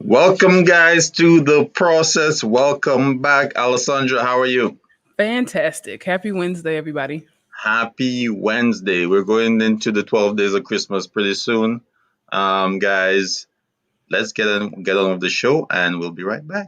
Welcome, guys, to the process. Welcome back, Alessandra. How are you? Fantastic. Happy Wednesday, everybody. Happy Wednesday. We're going into the 12 days of Christmas pretty soon. Guys, let's get on with the show, and we'll be right back.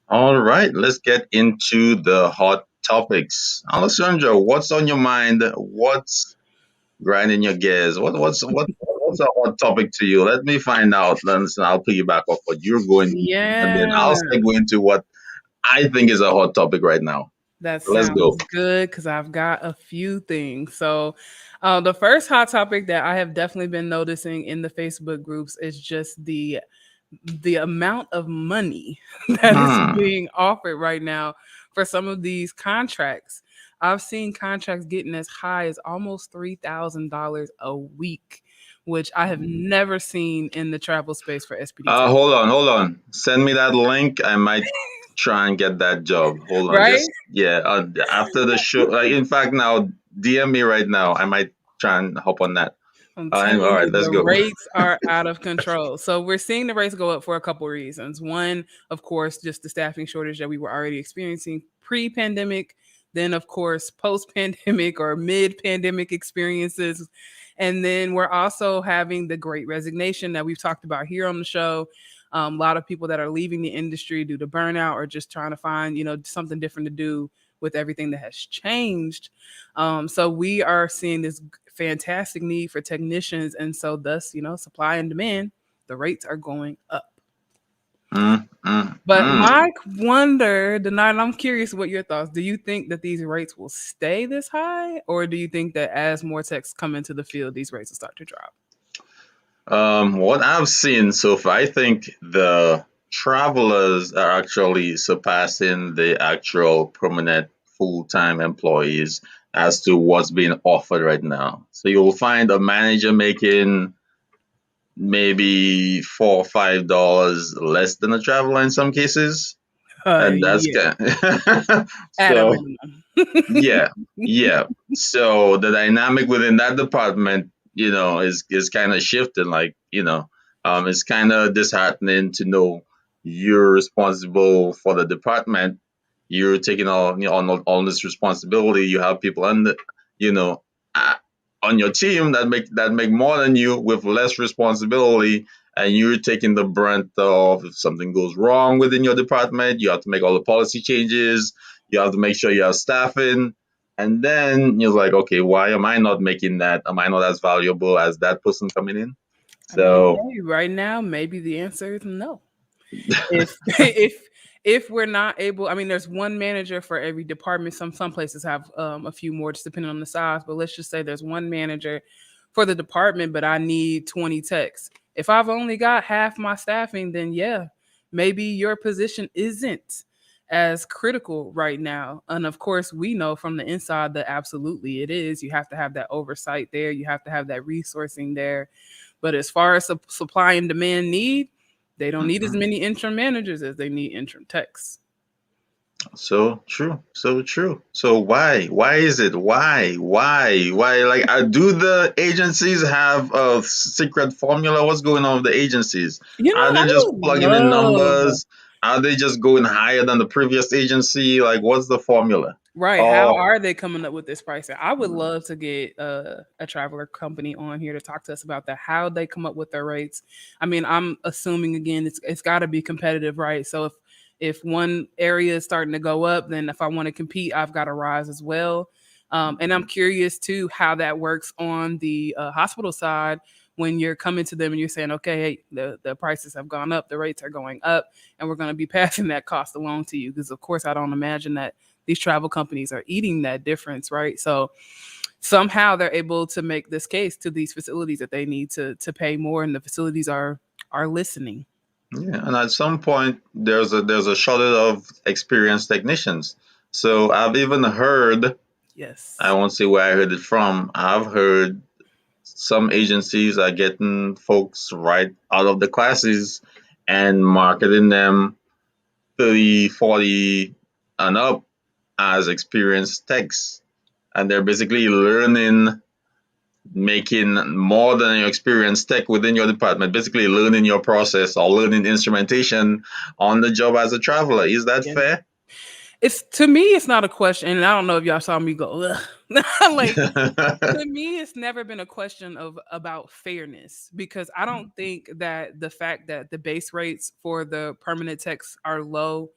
All right, let's get into the hot topics. Alessandra, what's on your mind? What's grinding your gears? What's a hot topic to you? Let me find out, and so I'll piggyback off what you're going into, and then I'll Yeah, segue into what I think is a hot topic right now. that Let's go. sounds good because I've got a few things. The first hot topic that I have definitely been noticing in the Facebook groups is just the amount of money that is Hmm. being offered right now for some of these contracts. I've seen contracts getting as high as almost $3,000 a week, which I have never seen in the travel space for SPD tech. Hold on. Send me that link. I might try and get that job. Hold on, Right? just yeah. After the show, in fact, now DM me right now. I might try and hop on that. I'm Anyway, all telling right, you, let's the go. rates are out of control. So we're seeing the rates go up for a couple of reasons. One, of course, just the staffing shortage that we were already experiencing pre-pandemic. Then, of course, post-pandemic or mid-pandemic experiences. And then we're also having the great resignation that we've talked about here on the show. A lot of people that are leaving the industry due to burnout or just trying to find, something different to do with everything that has changed. So we are seeing this fantastic need for technicians, and so thus, supply and demand, the rates are going up. Mm, mm, But mm. my wonder, Denard, I'm curious what your thoughts. Do you think that these rates will stay this high, or do you think that as more techs come into the field, these rates will start to drop? What I've seen so far, I think the travelers are actually surpassing the actual permanent full-time employees as to what's being offered right now. So you'll find a manager making maybe $4 or $5 less than a traveler in some cases, and that's Yeah, kind. at a So minimum. yeah, yeah. So the dynamic within that department, is kind of shifting. Like, it's kind of disheartening to know you're responsible for the department. You're taking all this responsibility. You have people you know, uh, on your team that make more than you with less responsibility, and you're taking the brunt of if something goes wrong within your department. You have to make all the policy changes. You have to make sure you have staffing. And then you're like, okay, why am I not making that? Am I not as valuable as that person coming in? I mean, So, hey, right now, maybe the answer is no. If if we're not able, I mean, there's one manager for every department. Some places have a few more, just depending on the size. But let's just say there's one manager for the department, but I need 20 techs. If I've only got half my staffing, then yeah, maybe your position isn't as critical right now. And of course, we know from the inside that absolutely it is. You have to have that oversight there. You have to have that resourcing there. But as far as supply and demand need, they don't need as mhm. many interim managers as they need interim techs. So true, so true. So why is it? Why? Like, do the agencies have a secret formula? What's going on with the agencies? Are I they just would plugging in love, numbers? Are they just going higher than the previous agency? Like, what's the formula? right? How Oh, are they coming up with this pricing? I would love to get a traveler company on here to talk to us about that. How they come up with their rates. I mean, I'm assuming again, it's got to be competitive, right? So if one area is starting to go up, then if I want to compete, I've got to rise as well. And I'm curious too how that works on the hospital side when you're coming to them and you're saying, okay, hey, the prices have gone up, the rates are going up, and we're going to be passing that cost along to you. Because of course, I don't imagine that these travel companies are eating that difference, right? So somehow they're able to make this case to these facilities that they need to pay more, and the facilities are are listening. Yeah, and at some point there's a shortage of experienced technicians. So I've even heard, I Yes. won't say where I heard it from. I've heard some agencies are getting folks right out of the classes and marketing them 30, 40 and up as experienced techs. And they're basically learning, making more than your experienced tech within your department, basically learning your process or learning instrumentation on the job as a traveler. Is that Yeah. fair? It's, to me, it's not a question, and I don't know if y'all saw me go, ugh. Like, to me, it's never been a question of about fairness, because I don't think that the fact that the base rates for the permanent techs are low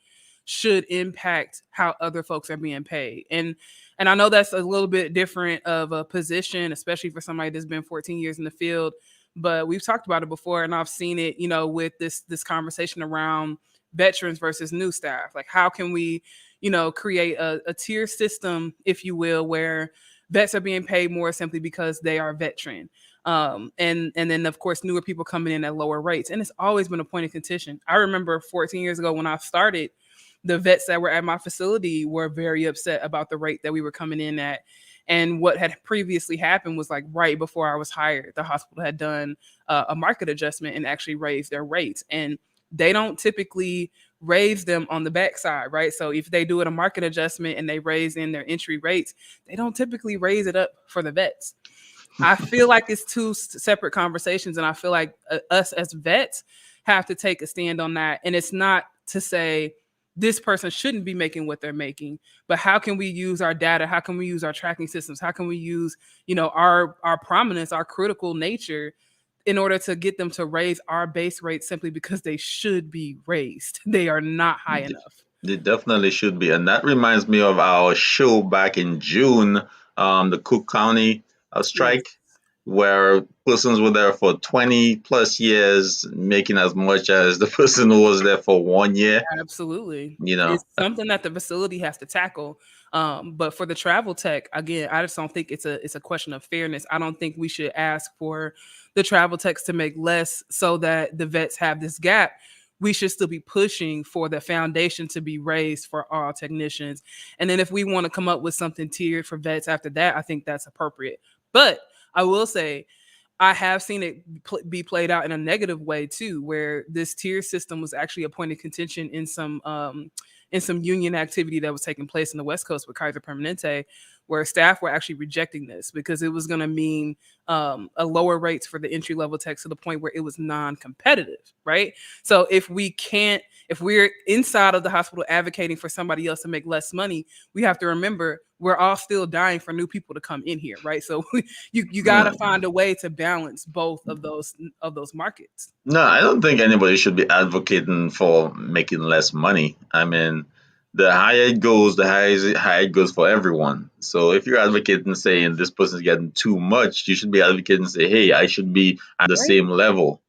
should impact how other folks are being paid. And I know that's a little bit different of a position, especially for somebody that's been 14 years in the field. But we've talked about it before, and I've seen it, with this conversation around veterans versus new staff. Like, how can we, create a tier system, if you will, where vets are being paid more simply because they are veteran. And then of course newer people coming in at lower rates. And it's always been a point of contention. I remember 14 years ago when I started, the vets that were at my facility were very upset about the rate that we were coming in at. And what had previously happened was, like, right before I was hired, the hospital had done a market adjustment and actually raised their rates. And they don't typically raise them on the backside, right? So if they do it a market adjustment and they raise in their entry rates, they don't typically raise it up for the vets. I feel like it's two separate conversations, and I feel like us as vets have to take a stand on that. And it's not to say this person shouldn't be making what they're making, but how can we use our data? How can we use our tracking systems? How can we use, our prominence, our critical nature, in order to get them to raise our base rate simply because they should be raised? They are not high enough. They definitely should be. And that reminds me of our show back in June, the Cook County Yes, strike, where persons were there for 20 plus years, making as much as the person who was there for 1 year, absolutely. you know. It's something that the facility has to tackle. But for the travel tech, again, I just don't think it's a question of fairness. I don't think we should ask for the travel techs to make less so that the vets have this gap. We should still be pushing for the foundation to be raised for all technicians. And then if we want to come up with something tiered for vets after that, I think that's appropriate. But I will say, I have seen it be played out in a negative way too, where this tier system was actually a point of contention in some union activity that was taking place in the West Coast with Kaiser Permanente, where staff were actually rejecting this because it was going to mean a lower rates for the entry level techs to the point where it was non-competitive, right? So if we're inside of the hospital advocating for somebody else to make less money, we have to remember we're all still dying for new people to come in here, right? So you got to Mm. find a way to balance both of those markets. No, I don't think anybody should be advocating for making less money. I mean, the higher it goes, the higher it goes for everyone. So if you're advocating saying this person's getting too much, you should be advocating say, hey, I should be at the Right. same level.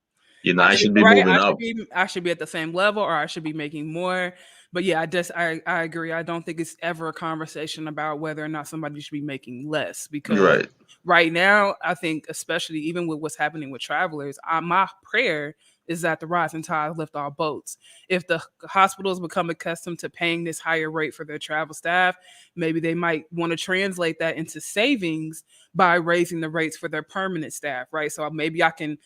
I should be Right. moving up. I should be at the same level, or I should be making more. But yeah, I agree. I don't think it's ever a conversation about whether or not somebody should be making less, because Right. right now, I think, especially even with what's happening with travelers, my prayer is that the rising tide lift all boats. If the hospitals become accustomed to paying this higher rate for their travel staff, maybe they might want to translate that into savings by raising the rates for their permanent staff, right? So maybe I can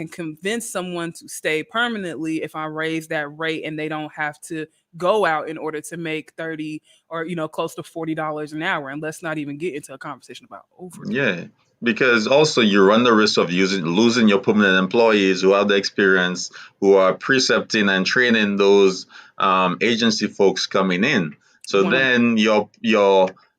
convince someone to stay permanently if I raise that rate, and they don't have to go out in order to make 30 or close to $40 an hour. And let's not even get into a conversation about overtime. Yeah. Because also you run the risk of losing your permanent employees who have the experience, who are precepting and training those agency folks coming in. So 100. then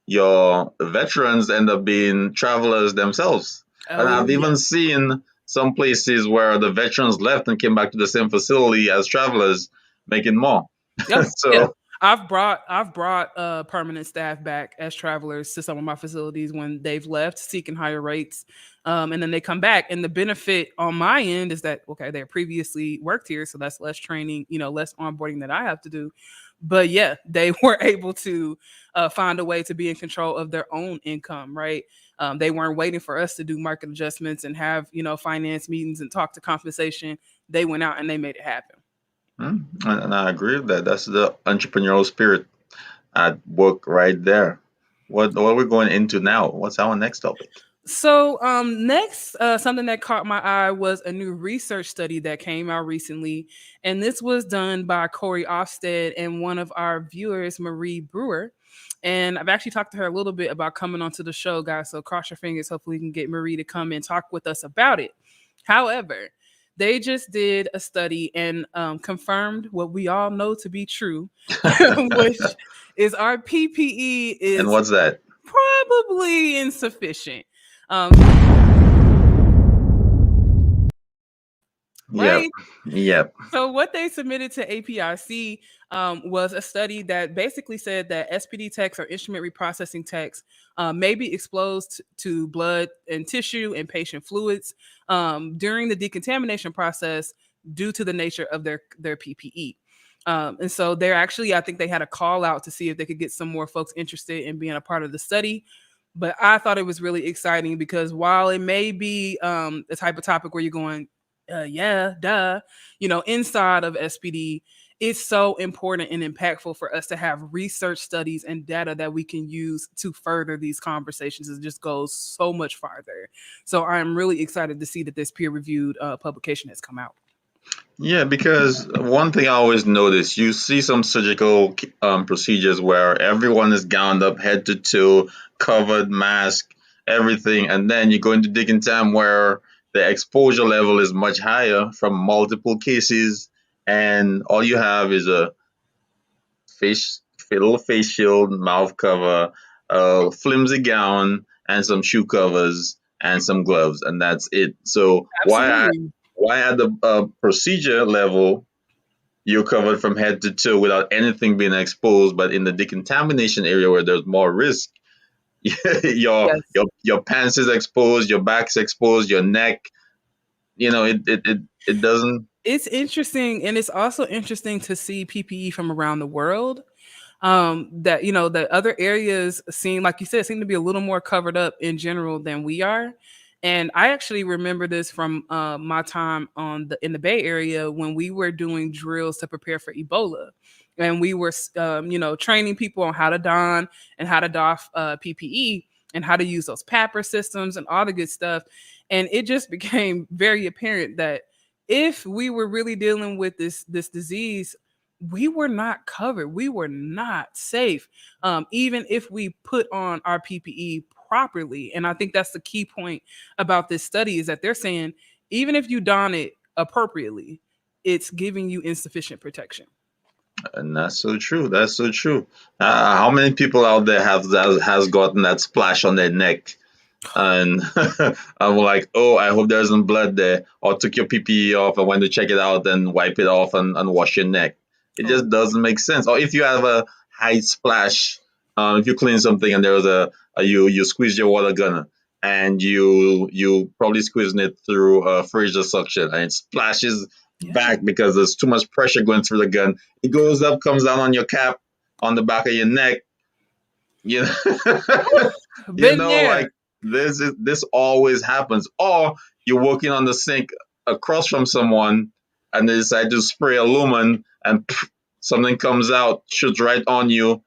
your veterans end up being travelers themselves. And Oh I've yeah. even seen some places where the veterans left and came back to the same facility as travelers, making more. Yeah, yeah. So I've brought permanent staff back as travelers to some of my facilities when they've left seeking higher rates, and then they come back. And the benefit on my end is that, okay, they previously worked here, so that's less training, less onboarding that I have to do. But yeah, they were able to find a way to be in control of their own income, right? They weren't waiting for us to do market adjustments and have, finance meetings and talk to compensation. They went out and they made it happen. And I agree with that. That's the entrepreneurial spirit at work right there. What are we going into now? What's our next topic? So, next, something that caught my eye was a new research study that came out recently, and this was done by Corey Ofsted and one of our viewers, Marie Brewer. And I've actually talked to her a little bit about coming onto the show, guys. So cross your fingers. Hopefully, we can get Marie to come and talk with us about it. However, they just did a study and confirmed what we all know to be true, which is our PPE And is what's that? probably insufficient. Um, Yep. right. Yep. So what they submitted to APIC was a study that basically said that SPD techs or instrument reprocessing techs may be exposed to blood and tissue and patient fluids during the decontamination process due to the nature of their PPE. And so they're actually, I think they had a call out to see if they could get some more folks interested in being a part of the study. But I thought it was really exciting because while it may be the type of topic where you're going, yeah, duh, inside of SPD, it's so important and impactful for us to have research studies and data that we can use to further these conversations. It just goes so much farther. So I'm really excited to see that this peer-reviewed publication has come out. Yeah, because one thing I always notice, you see some surgical procedures where everyone is gowned up head to toe, covered, mask, everything, and then you go into digging time where the exposure level is much higher from multiple cases, and all you have is a face, little face shield, mouth cover, a flimsy gown, and some shoe covers and some gloves, and that's it. So Absolutely. why at the procedure level you're covered from head to toe without anything being exposed, but in the decontamination area where there's more risk, your Yes. your pants is exposed, your back's exposed, your neck. It doesn't. It's interesting, and it's also interesting to see PPE from around the world. That the other areas seem, like you said, seem to be a little more covered up in general than we are. And I actually remember this from my time in the Bay Area when we were doing drills to prepare for Ebola, and we were training people on how to don and how to doff PPE and how to use those PAPR systems and all the good stuff. And it just became very apparent that if we were really dealing with this disease, we were not covered. We were not safe, even if we put on our PPE properly. And I think that's the key point about this study is that they're saying even if you don it appropriately, it's giving you insufficient protection. And that's so true. That's so true. How many people out there has gotten that splash on their neck, and I'm like, oh, I hope there isn't blood there, or took your PPE off and went to check it out and wipe it off and wash your neck. It just doesn't make sense. Or if you have a high splash, if you clean something and there's you squeeze your water gunner and you probably squeezing it through a Fraser suction and it splashes back because there's too much pressure going through the gun. It goes up, comes down on your cap, on the back of your neck. You know, Been there. like this always happens. Or you're working on the sink across from someone and they decide to spray a lumen and something comes out, shoots right on you.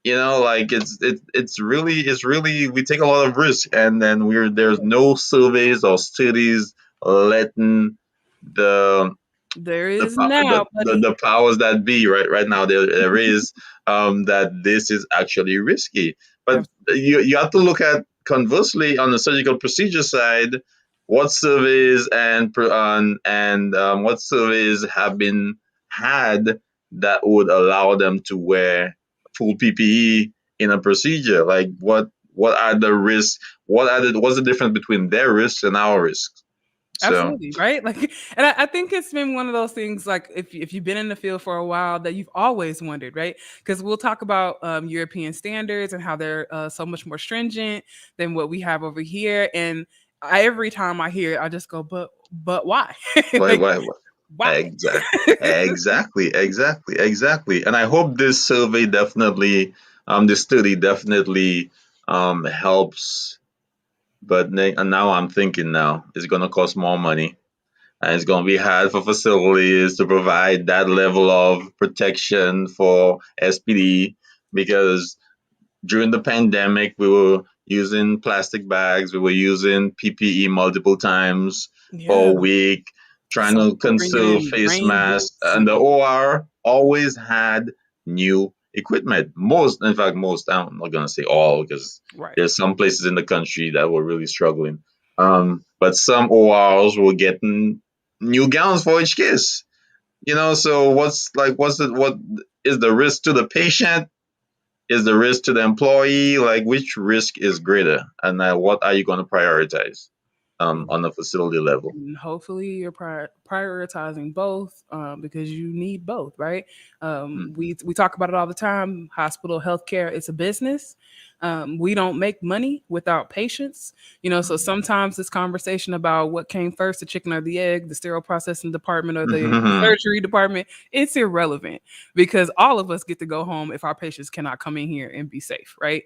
Like it's really we take a lot of risk, and then there's no surveys or studies letting the There is now, buddy. the powers that be right now there is that this is actually risky. But you have to look at conversely on the surgical procedure side, what surveys and what surveys have been had that would allow them to wear full PPE in a procedure. Like what are the risks? What's the difference between their risks and our risks? So Absolutely, right? Like, and I think it's been one of those things, like, if you've been in the field for a while, that you've always wondered, right? Because we'll talk about European standards and how they're so much more stringent than what we have over here. And every time I hear it, I just go, but why? Like, why? Exactly. And I hope this survey definitely, this study definitely helps. But and now I'm thinking now it's gonna cost more money, and it's gonna be hard for facilities to provide that level of protection for SPD because during the pandemic, we were using plastic bags, we were using PPE multiple times Yeah. per week, trying Some to people bringing conserve in face rain masks. boots And the and OR always had new equipment. Most, in fact, most, I'm not going to say all because right. there's some places in the country that were really struggling. But some ORs were getting new gowns for each case. So what is the risk to the patient? Is the risk to the employee? Like, which risk is greater, and what are you going to prioritize on the facility level? And hopefully you're prioritizing both because you need both, right? Mhm. We talk about it all the time. Hospital healthcare, it's a business. We don't make money without patients, so sometimes this conversation about what came first, the chicken or the egg, the sterile processing department or the Mhm. surgery department, it's irrelevant because all of us get to go home if our patients cannot come in here and be safe, right?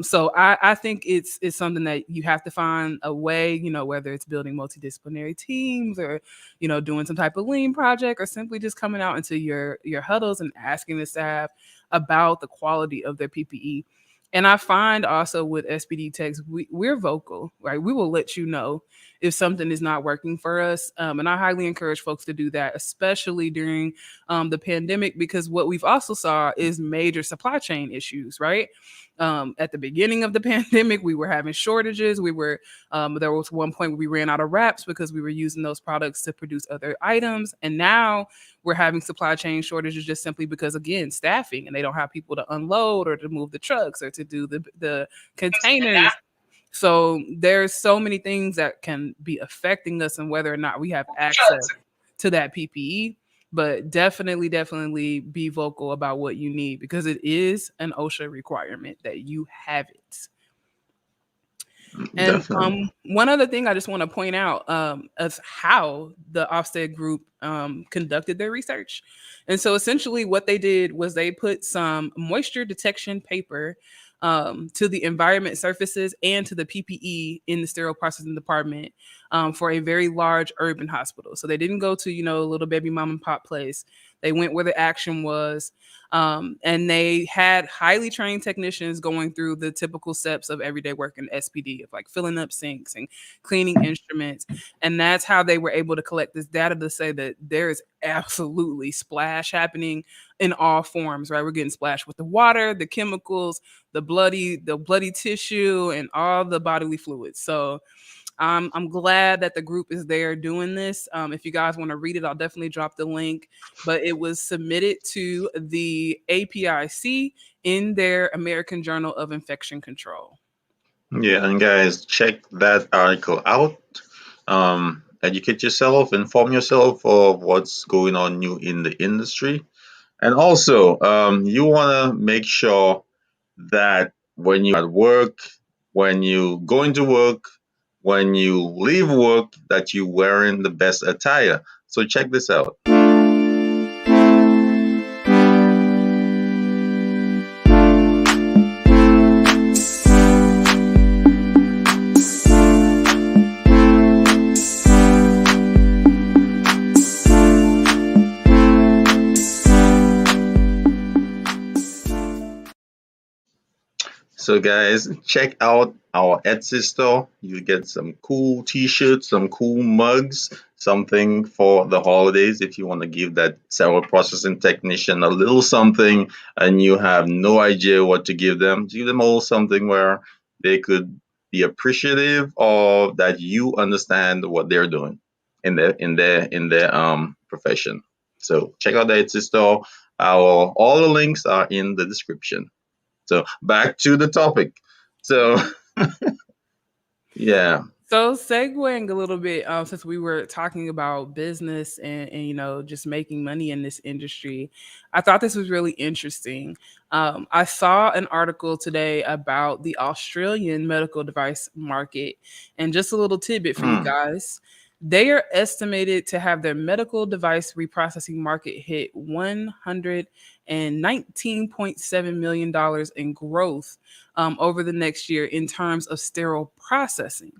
So I think it's something that you have to find a way, whether it's building multidisciplinary teams or, doing some type of lean project or simply just coming out into your huddles and asking the staff about the quality of their PPE. And I find also with SPD techs, we're vocal, right? We will let you know if something is not working for us. And I highly encourage folks to do that, especially during the pandemic, because what we've also saw is major supply chain issues, right? At the beginning of the pandemic, we were having shortages. There was one point where we ran out of wraps because we were using those products to produce other items. And now we're having supply chain shortages just simply because, again, staffing, and they don't have people to unload or to move the trucks or to do the containers. So there's so many things that can be affecting us and whether or not we have access to that PPE. But definitely be vocal about what you need because it is an OSHA requirement that you have it. And Definitely. one other thing I just want to point out is how the Ofsted group conducted their research. And so essentially what they did was they put some moisture detection paper to the environment surfaces and to the PPE in the sterile processing department for a very large urban hospital. So they didn't go to, a little baby mom and pop place. They went where the action was. And they had highly trained technicians going through the typical steps of everyday work in SPD, of like filling up sinks and cleaning instruments. And that's how they were able to collect this data to say that there is absolutely splash happening in all forms, right? We're getting splashed with the water, the chemicals, the bloody tissue, and all the bodily fluids. So I'm glad that the group is there doing this. If you guys want to read it, I'll definitely drop the link. But it was submitted to the APIC in their American Journal of Infection Control. Yeah, and guys, check that article out. Educate yourself, inform yourself of what's going on new in the industry. And also, you want to make sure that when you at work, when you go into work, when you leave work, that you're wearing the best attire. So check this out. So guys, check out our Etsy store. You get some cool t-shirts, some cool mugs, something for the holidays if you want to give that sterile processing technician a little something and you have no idea what to give them. Give them a little something where they could be appreciative of that you understand what they're doing in their profession. So check out the Etsy store. Our all the links are in the description. So back to the topic. So yeah. So segueing a little bit, since we were talking about business and just making money in this industry, I thought this was really interesting. I saw an article today about the Australian medical device market, and just a little tidbit for you Hmm. guys. They are estimated to have their medical device reprocessing market hit $119.7 million in growth over the next year in terms of sterile processing.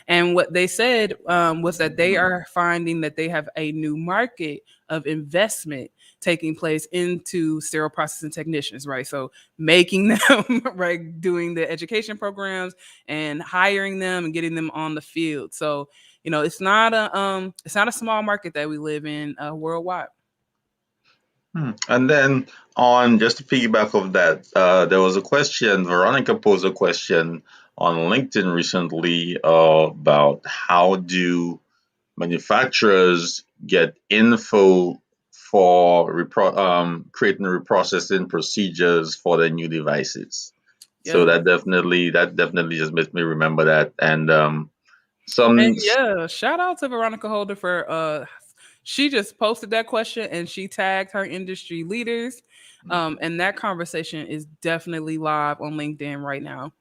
And what they said was that they are finding that they have a new market of investment taking place into sterile processing technicians, right? So making them, right, doing the education programs and hiring them and getting them on the field. So, it's not a small market that we live in worldwide. And then on just to piggyback of that, there was a question. Veronica posed a question on LinkedIn recently about how do manufacturers get info for creating reprocessing procedures for their new devices. So Yeah. that definitely just makes me remember that. And And some yeah, shout out to Veronica Holder for she just posted that question and she tagged her industry leaders. And that conversation is definitely live on LinkedIn right now.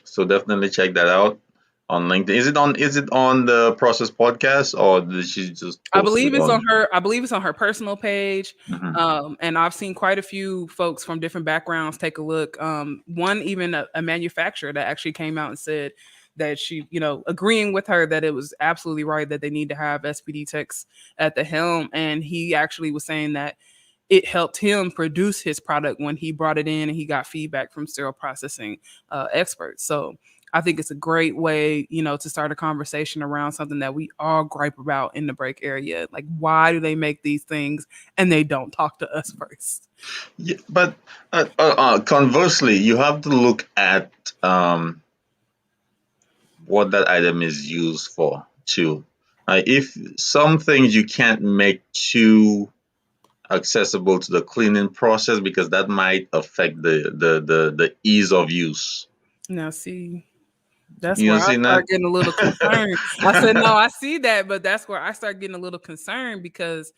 So definitely check that out on LinkedIn. Is it on the Process Podcast or did she just I post believe it it's on on? her. I believe it's on her personal page, Mhm. and I've seen quite a few folks from different backgrounds take a look. One even a manufacturer that actually came out and said that she, agreeing with her that it was absolutely right that they need to have SPD techs at the helm, and he actually was saying that it helped him produce his product when he brought it in and he got feedback from sterile processing experts. So I think it's a great way, to start a conversation around something that we all gripe about in the break area. Like, why do they make these things and they don't talk to us first? Yeah, but conversely, you have to look at what that item is used for too. If some things you can't make too accessible to the cleaning process because that might affect the ease of use. Now, see, that's You where know, I seeing that? start getting a little concerned. I said, no, I see that, but that's where I start getting a little concerned because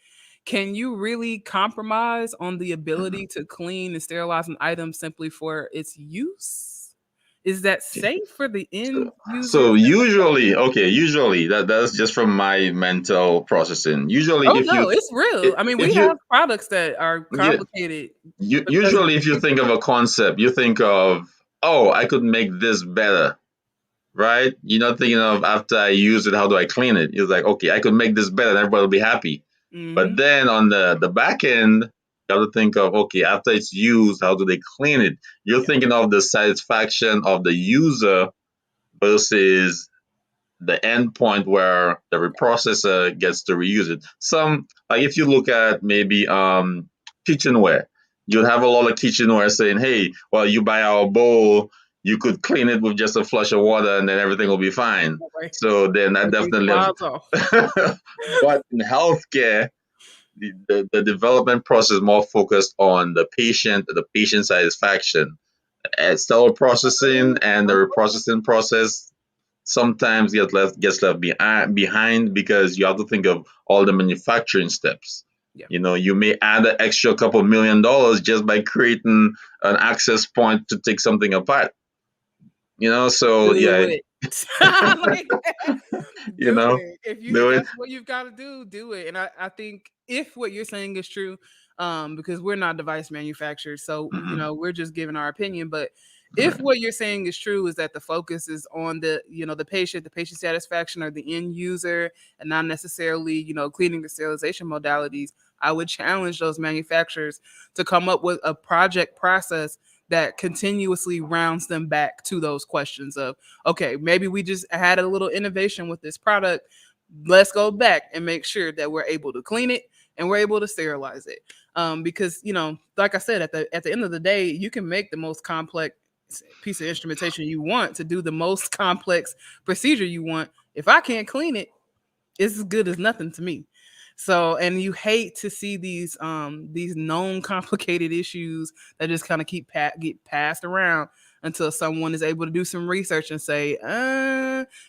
can you really compromise on the ability to clean and sterilize an item simply for its use? Is that safe for the end So users? usually that's just from my mental processing. Usually, Oh no, it's real. I mean, we if have you products that are yeah, complicated because usually if you think of a concept, you think of, oh, I could make this better, right? You're not thinking of after I use it, how do I clean it? You're like, okay, I could make this better, and everybody will be happy. But hmm then on the back end, you have to think of, okay, after it's used, how do they clean it? You're yeah, thinking of the satisfaction of the user versus the endpoint where the reprocessor gets to reuse it. Some like if you look at maybe kitchenware, you'd have a lot of kitchenware saying, "Hey, well, you buy our bowl, you could clean it with just a flush of water, and then everything will be fine." right. So then that Everything definitely. slides off. But in healthcare, the development process is more focused on the patient satisfaction. Sterile processing and the reprocessing process sometimes gets left behind because you have to think of all the manufacturing steps. Yeah, You may add an extra couple $1 million just by creating an access point to take something apart. So do yeah, it. Like, you do know, it. If do it. that's what you've got to do, do it. And I think if what you're saying is true, because we're not device manufacturers, so Hmm. we're just giving our opinion. But if Right. what you're saying is true, is that the focus is on the patient satisfaction, or the end user, and not necessarily cleaning the sterilization modalities, I would challenge those manufacturers to come up with a project process that continuously rounds them back to those questions of, okay, maybe we just had a little innovation with this product. Let's go back and make sure that we're able to clean it and we're able to sterilize it. Because like I said, at the end of the day, you can make the most complex piece of instrumentation you want to do the most complex procedure you want. If I can't clean it, it's as good as nothing to me. So, and you hate to see these known complicated issues that just kind of get passed around until someone is able to do some research and say,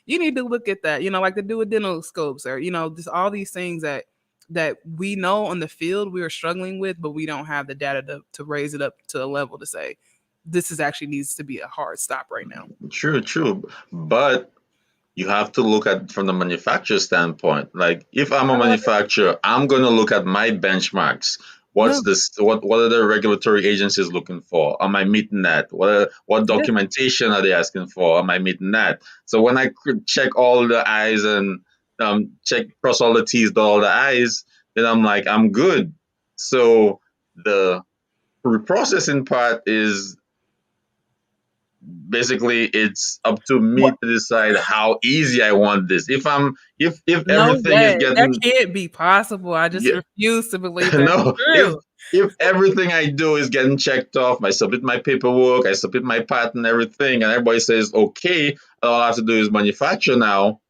you need to look at that, like the duodenoscopes, or just all these things that we know on the field we are struggling with, but we don't have the data to raise it up to a level to say this is actually needs to be a hard stop right now. True, true. But you have to look at from the manufacturer standpoint. Like if I'm a manufacturer, I'm going to look at my benchmarks. Yeah. What's this? What are the regulatory agencies looking for? Am I meeting that? What Yeah. documentation are they asking for? Am I meeting that? So when I check all the I's and check cross all the T's, dot all the I's, then I'm like I'm good. So the reprocessing part is basically it's up to me What? to decide how easy I want this. If No everything is way. That getting can't be possible. I just yeah, refuse to believe that's no, true. if everything I do is getting checked off, I submit my paperwork, I submit my patent, everything, and everybody says okay, all I have to do is manufacture now.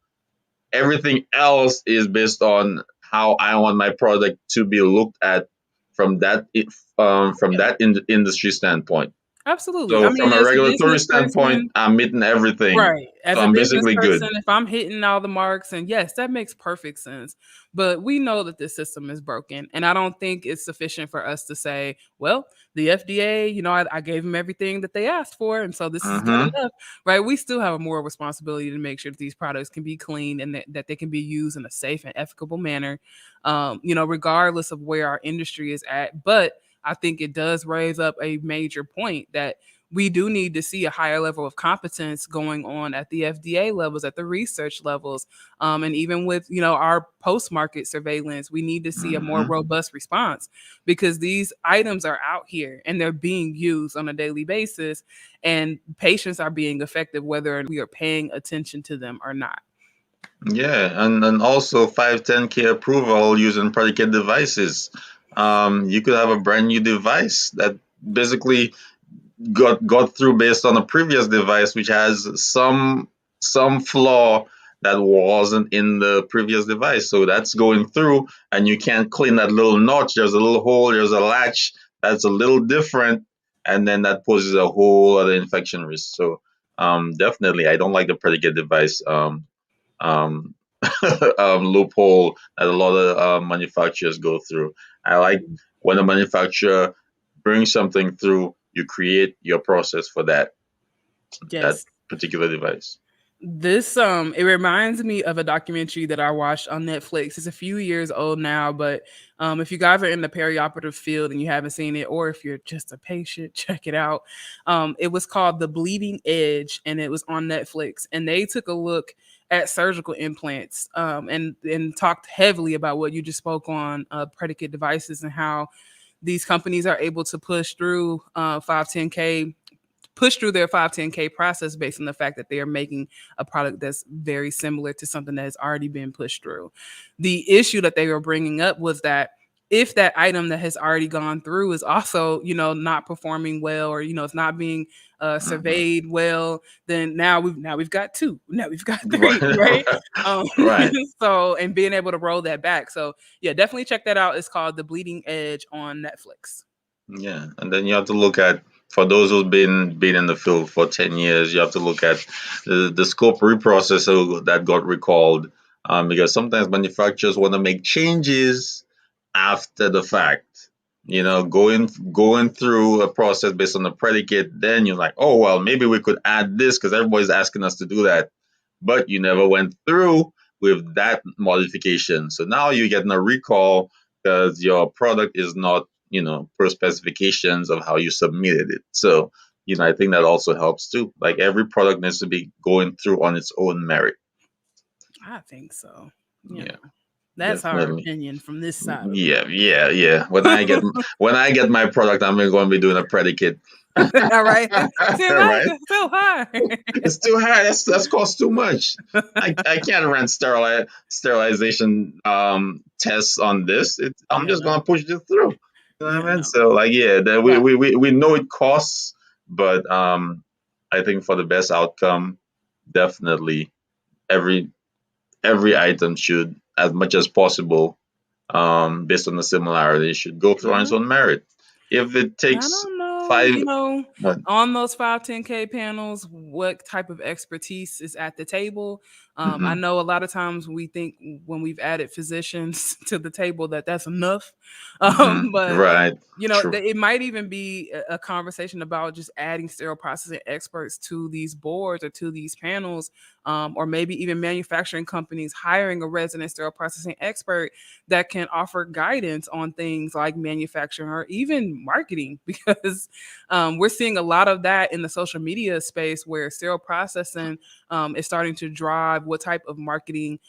Everything else is based on how I want my product to be looked at from that industry standpoint. Absolutely. I So mean, from a as a regulatory business standpoint, person, I'm meeting everything. right. As So a I'm business basically person, good. if I'm hitting all the marks, and yes, that makes perfect sense. But we know that this system is broken. And I don't think it's sufficient for us to say, well, the FDA, I gave them everything that they asked for. And so this is good Hmm. enough, right? We still have a moral responsibility to make sure that these products can be clean and that they can be used in a safe and ethical manner, regardless of where our industry is at. But I think it does raise up a major point that we do need to see a higher level of competence going on at the FDA levels, at the research levels, and even with our post-market surveillance, we need to see a more Hmm. robust response because these items are out here and they're being used on a daily basis, and patients are being affected whether we are paying attention to them or not. Yeah, and also 510K approval using predicate devices. You could have a brand new device that basically got through based on a previous device which has some flaw that wasn't in the previous device. So that's going through and you can't clean that little notch. There's a little hole, there's a latch that's a little different, and then that poses a whole other infection risk. So definitely I don't like the predicate device um, loophole that a lot of manufacturers go through. I like when a manufacturer brings something through, you create your process for that Yes. particular device. This it reminds me of a documentary that I watched on Netflix. It's a few years old now, but if you guys are in the perioperative field and you haven't seen it, or if you're just a patient, check it out. It was called The Bleeding Edge, and it was on Netflix. And they took a look at surgical implants, and talked heavily about what you just spoke on, predicate devices, and how these companies are able to push through their 510K process based on the fact that they are making a product that's very similar to something that has already been pushed through. The issue that they were bringing up was that if that item that has already gone through is also, not performing well, or it's not being Hmm. surveyed well, then now we've got two, now we've got three, right? Right. Um, Right. so and being able to roll that back. So yeah, definitely check that out. It's called The Bleeding Edge on Netflix. Yeah, and then you have to look at for those who've been in the field for 10 years, you have to look at the scope reprocessor that got recalled, because sometimes manufacturers want to make changes after the fact. Going through a process based on the predicate, then you're like, oh well, maybe we could add this because everybody's asking us to do that, but you never went through with that modification. So now you're getting a recall because your product is not, per specifications of how you submitted it. So, I think that also helps too. Like every product needs to be going through on its own merit. I think so. You Yeah, know, that's our definitely. opinion from this side of Yeah, yeah, yeah. When I get my product, I'm going to be doing a predicate. it. All right. See, why Right? is it so hard? It's too high. That's cost too much. I can't run sterilization tests on this. I'm Yeah. just gonna push this through. You know what Yeah. I mean? No. So like yeah, we, Right. we, we, we know it costs, but I think for the best outcome, definitely every every item should, as much as possible, based on the similarity, should go through on its Mhm. own merit. If it I takes don't know, five, what? on those 510K panels, what type of expertise is at the table. I know a lot of times we think when we've added physicians to the table that that's enough, but Right. True. it might even be a conversation about just adding sterile processing experts to these boards or to these panels, or maybe even manufacturing companies hiring a resident sterile processing expert that can offer guidance on things like manufacturing or even marketing, because we're seeing a lot of that in the social media space where sterile processing is starting to drive what type of marketing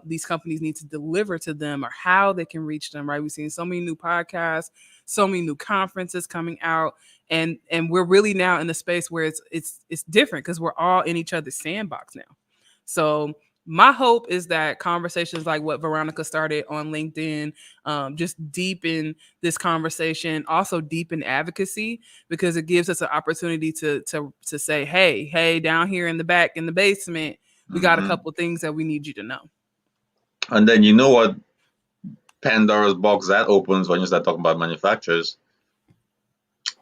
these companies need to deliver to them or how they can reach them. Right? We've seen so many new podcasts, so many new conferences coming out, and we're really now in the space where it's different because we're all in each other's sandbox now. So my hope is that conversations like what Veronica started on LinkedIn just deepen this conversation, also deepen advocacy, because it gives us an opportunity to say, hey, down here in the back in the basement, we got a couple things that we need you to know. And then you know what Pandora's box that opens when you start talking about manufacturers.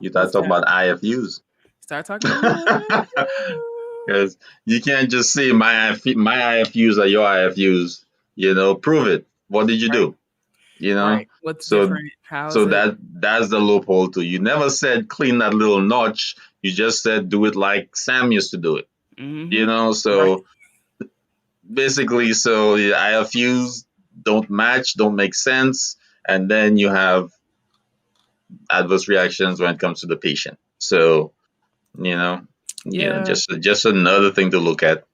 You start talking about IFUs. Start talking about Because you can't just say my IFUs are your IFUs. Prove it. What did you do? Right. What's So different? How is so it? that's the loophole too. You never said clean that little notch. You just said do it like Sam used to do it. So basically, so the IFUs don't match, don't make sense, and then you have adverse reactions when it comes to the patient. So, just another thing to look at.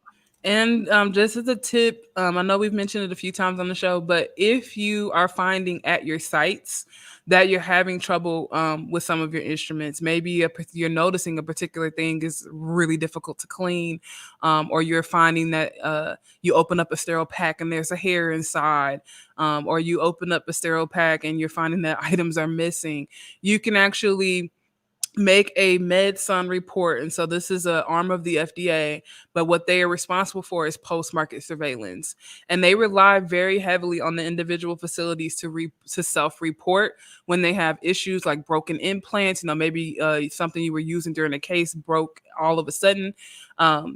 And just as a tip, I know we've mentioned it a few times on the show, but if you are finding at your sites that you're having trouble with some of your instruments, maybe you're noticing a particular thing is really difficult to clean, or you're finding that you open up a sterile pack and there's a hair inside, or you open up a sterile pack and you're finding that items are missing, you can actually make a MedSun report. And so this is an arm of the FDA, but what they are responsible for is post-market surveillance. And they rely very heavily on the individual facilities to self-report when they have issues like broken implants, maybe something you were using during a case broke all of a sudden.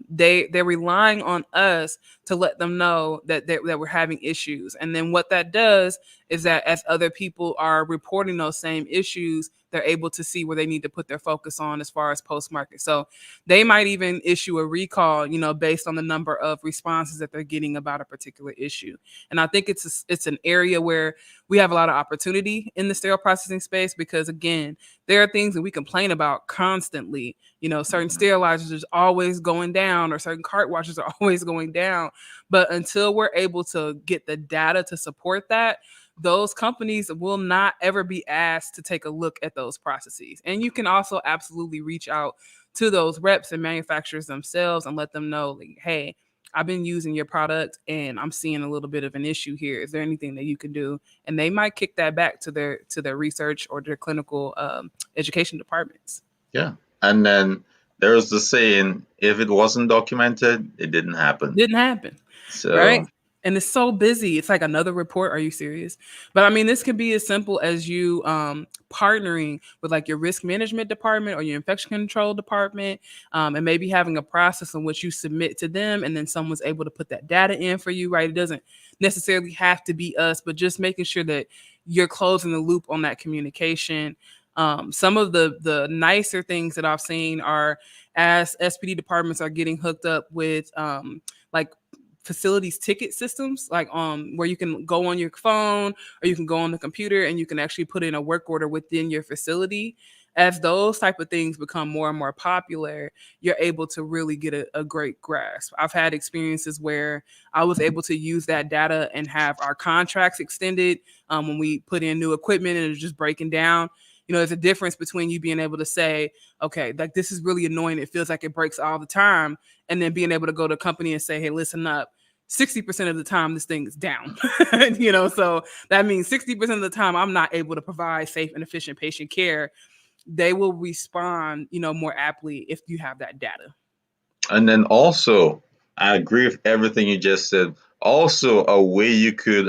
They're relying on us to let them know that we're having issues. And then what that does is that as other people are reporting those same issues, they're able to see where they need to put their focus on as far as post-market. So they might even issue a recall, based on the number of responses that they're getting about a particular issue. And I think it's an area where we have a lot of opportunity in the sterile processing space, because again, there are things that we complain about constantly. Certain sterilizers are always going down, or certain cart washers are always going down. But until we're able to get the data to support that, those companies will not ever be asked to take a look at those processes. And you can also absolutely reach out to those reps and manufacturers themselves and let them know, like, hey, I've been using your product and I'm seeing a little bit of an issue here. Is there anything that you can do? And they might kick that back to their research or their clinical education departments. Yeah. And then there's the saying, if it wasn't documented, it didn't happen. So, right? And it's so busy. It's like another report. Are you serious? But I mean, this could be as simple as you partnering with like your risk management department or your infection control department, and maybe having a process in which you submit to them, and then someone's able to put that data in for you, right? It doesn't necessarily have to be us, but just making sure that you're closing the loop on that communication. Some of the nicer things that I've seen are, as SPD departments are getting hooked up with like facilities ticket systems, like where you can go on your phone or you can go on the computer and you can actually put in a work order within your facility. As those type of things become more and more popular, you're able to really get a great grasp. I've had experiences where I was able to use that data and have our contracts extended when we put in new equipment and it's just breaking down. There's a difference between you being able to say, okay, like this is really annoying. It feels like it breaks all the time. And then being able to go to a company and say, hey, listen up. 60% of the time, this thing is down. So that means 60% of the time, I'm not able to provide safe and efficient patient care. They will respond, more aptly if you have that data. And then also, I agree with everything you just said. Also, a way you could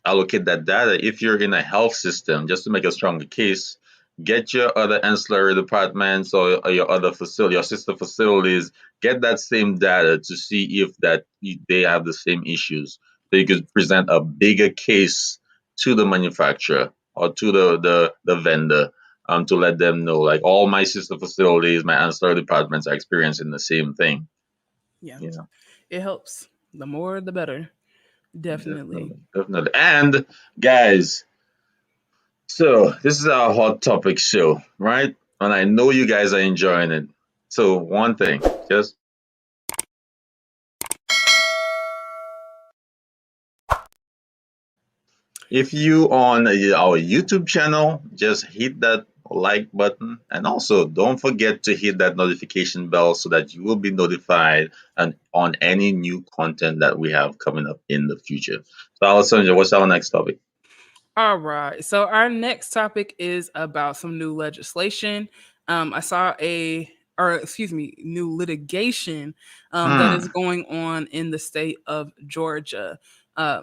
allocate that data, if you're in a health system, just to make a stronger case, get your other ancillary departments or your other facility, your sister facilities, get that same data to see if they have the same issues. So you could present a bigger case to the manufacturer or to the vendor, to let them know, like, all my sister facilities, my ancillary departments are experiencing the same thing. Yeah, You know, it helps. The more, the better. Definitely. definitely, definitely. And guys, so this is our hot topic show, right? And I know you guys are enjoying it. So one thing, just if you on our YouTube channel, just hit that like button, and also don't forget to hit that notification bell so that you will be notified and on any new content that we have coming up in the future. So Alessandra, what's our next topic? All right. So our next topic is about some new legislation. I saw or excuse me, new litigation that is Hmm. going on in the state of Georgia.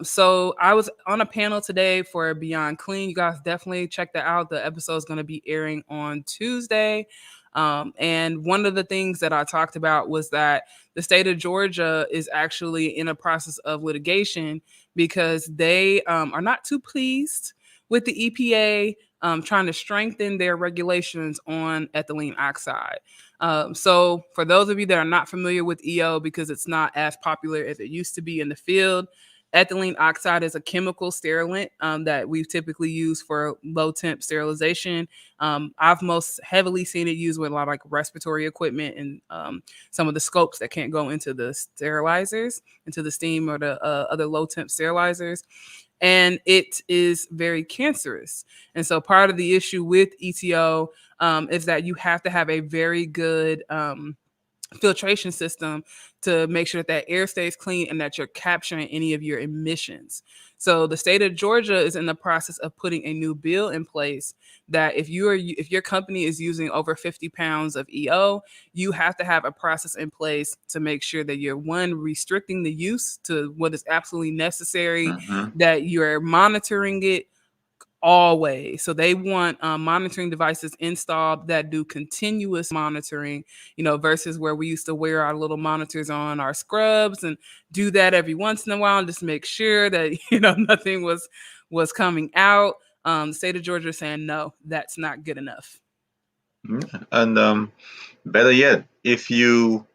So I was on a panel today for Beyond Clean. You guys definitely check that out. The episode is going to be airing on Tuesday. And one of the things that I talked about was that the state of Georgia is actually in a process of litigation because they are not too pleased with the EPA trying to strengthen their regulations on ethylene oxide. So, for those of you that are not familiar with EO, because it's not as popular as it used to be in the field, ethylene oxide is a chemical sterilant that we typically use for low temp sterilization. I've most heavily seen it used with a lot of like respiratory equipment and some of the scopes that can't go into the sterilizers, into the steam or the other low temp sterilizers. And it is very cancerous. And so part of the issue with ETO is that you have to have a very good filtration system to make sure that that air stays clean and that you're capturing any of your emissions. So the state of Georgia is in the process of putting a new bill in place that if your company is using over 50 pounds of EO, you have to have a process in place to make sure that you're one restricting the use to what is absolutely necessary, Hmm. that you're monitoring it always. So they want monitoring devices installed that do continuous monitoring, versus where we used to wear our little monitors on our scrubs and do that every once in a while and just make sure that nothing was coming out. The state of Georgia is saying no, that's not good enough. Yeah. And better yet, if you